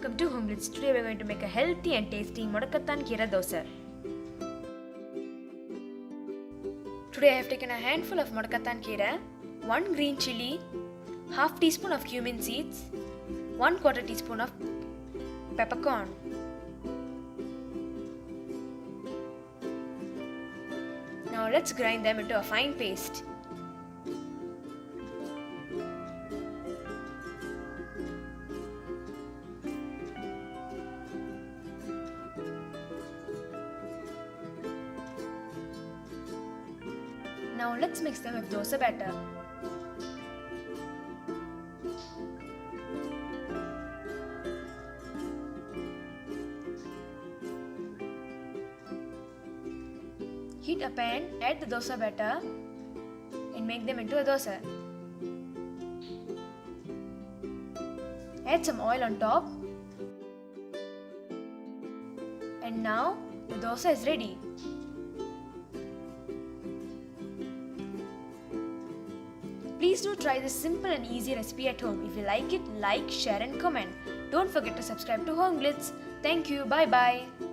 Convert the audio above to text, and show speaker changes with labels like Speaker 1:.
Speaker 1: Welcome to Home Glitz. Today we are going to make a healthy and tasty Mudakathan keerai dosa. Today I have taken a handful of Mudakathan keerai, 1 green chili, half teaspoon of cumin seeds, 1/4 teaspoon of peppercorn. Now let's grind them into a fine paste. Now let's mix them with dosa batter. Heat a pan, add the dosa batter and make them into a dosa. Add some oil on top. And now the dosa is ready. Please do try this simple and easy recipe at home. If you like it, like, share and comment. Don't forget to subscribe to Home Glitz. Thank you. Bye bye.